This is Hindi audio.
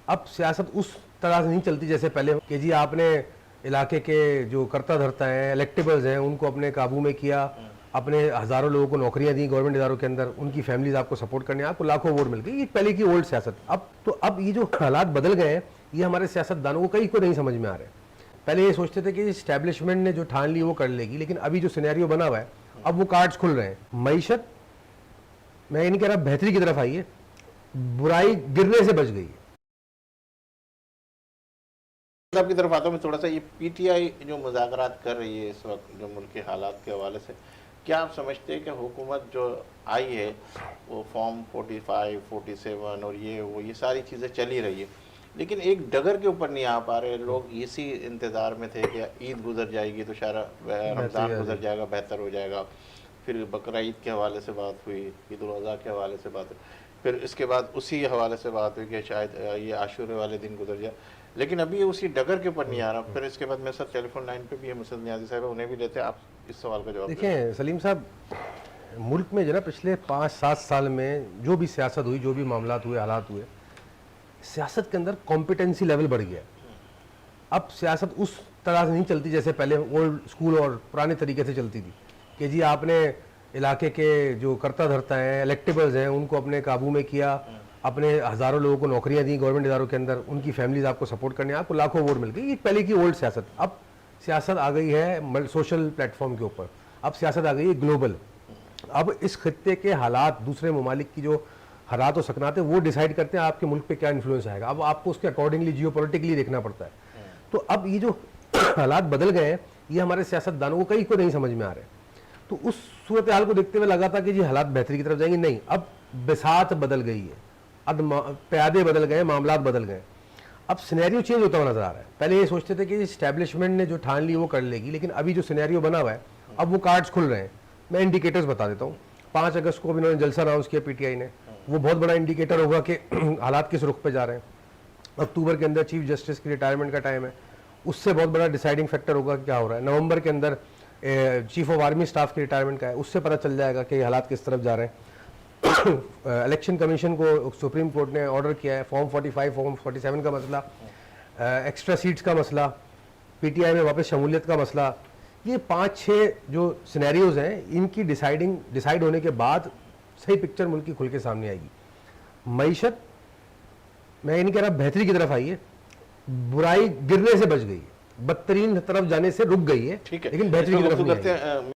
अब सियासत उस तरह से नहीं चलती जैसे पहले कि जी आपने इलाके के जो करता धरता हैं, इलेक्टेबल्स हैं, उनको अपने काबू में किया, अपने हज़ारों लोगों को नौकरियां दी गवर्नमेंट इदारों के अंदर, उनकी फैमिलीज आपको सपोर्ट करने, आपको लाखों वोट मिल गई। ये पहले की ओल्ड सियासत। अब ये जो हालात बदल गए हैं, ये हमारे सियासतदानों को कई को नहीं समझ में आ रहे। पहले ये सोचते थे कि इस्टेब्लिशमेंट ने जो ठान ली वो कर लेगी, लेकिन अभी जो सिनेरियो बना हुआ है, अब वो कार्ड्स खुल रहे हैं। मईशत, मैं ये नहीं कह रहा बेहतरी की तरफ आई है, बुराई गिरने से बच गई है। आपकी तरफ आता हूँ मैं थोड़ा सा, ये पीटीआई जो मुज़ाकरात कर रही है इस वक्त जो मुल्क के हालात के हवाले से, क्या आप समझते हैं कि हुकूमत जो आई है वो फॉर्म 45, 47 और ये सारी चीज़ें चली रही है, लेकिन एक डगर के ऊपर नहीं आ पा रहे लोग? इसी इंतज़ार में थे कि ईद गुजर जाएगी तो शायद रमज़ान गुजर जाएगा, बेहतर हो जाएगा। फिर बकरा ईद के हवाले से बात हुई, ईद उल अज़हा के हवाले से बात हुई, फिर इसके बाद उसी हवाले से बात हुई कि शायद ये आशूरे वाले दिन गुजर जाए, लेकिन अभी ये उसी डगर के ऊपर नहीं आ रहा। फिर इसके बाद मेरे साथ टेलीफोन लाइन पे भी है मुसद नियाज़ी साहब, उन्हें भी लेते हैं, आप इस सवाल का जवाब देखें सलीम साहब, मुल्क में जो ना पिछले 5-7 साल में जो भी सियासत हुई, जो भी मामलात हुए, हालात हुए, सियासत के अंदर कॉम्पिटेंसी लेवल बढ़ गया। अब सियासत उस तरह से नहीं चलती जैसे पहले ओल्ड स्कूल और पुराने तरीके से चलती थी कि जी आपने इलाके के जो करता धरता हैं, इलेक्टेबल्स हैं, उनको अपने काबू में किया, अपने हज़ारों लोगों को नौकरियां दी गवर्नमेंट इदारों के अंदर, उनकी फैमिलीज आपको सपोर्ट करने, आपको लाखों वोट मिल गई। ये पहले की ओल्ड सियासत। अब सियासत आ गई है सोशल प्लेटफॉर्म के ऊपर, अब सियासत आ गई है ग्लोबल। अब इस खत्ते के हालात, दूसरे ममालिक की जो हालात और सकनात है, वो डिसाइड करते हैं आपके मुल्क पे क्या इन्फ्लुएंस आएगा। अब आपको उसके अकॉर्डिंगली जियोपॉलिटिकली देखना पड़ता है। तो अब ये जो हालात बदल गए हैं, ये हमारे सियासतदानों को कई को नहीं समझ में आ रहे। तो उस सूरत हाल को देखते हुए लगा था कि जी हालात बेहतरी की तरफ जाएंगे, नहीं, अब बिसात बदल गई है, अब प्यादे बदल गए, मामलात बदल गए। अब सिनेरियो चेंज होता हुआ नजर आ रहा है। पहले ये सोचते थे कि इस्टेब्लिशमेंट ने जो ठान ली वो कर लेगी, लेकिन अभी जो सिनेरियो बना हुआ है, अब वो कार्ड्स खुल रहे हैं। मैं इंडिकेटर्स बता देता हूँ। 5 अगस्त को इन्होंने जलसा अनाउंस किया पीटीआई ने, वो बहुत बड़ा इंडिकेटर होगा कि हालात किस रुख पे जा रहे हैं। अक्टूबर के अंदर चीफ जस्टिस की रिटायरमेंट का टाइम है, उससे बहुत बड़ा डिसाइडिंग फैक्टर होगा कि क्या हो रहा है। नवंबर के अंदर चीफ ऑफ आर्मी स्टाफ की रिटायरमेंट का है, उससे पता चल जाएगा कि हालात किस तरफ जा रहे हैं। इलेक्शन कमीशन को सुप्रीम कोर्ट ने ऑर्डर किया है, फॉर्म 45, फॉर्म 47 का मसला, एक्स्ट्रा सीट्स का मसला, पीटीआई में वापस शमूलियत का मसला, ये 5-6 जो सिनेरियोज हैं, इनकी डिसाइड होने के बाद सही पिक्चर मुल्क की खुल के सामने आएगी। मईशत, मैं ये नहीं कह रहा बेहतरी की तरफ आई है, बुराई गिरने से बच गई है, बदतरीन तरफ जाने से रुक गई है, लेकिन बेहतरी की तरफ नहीं आई है।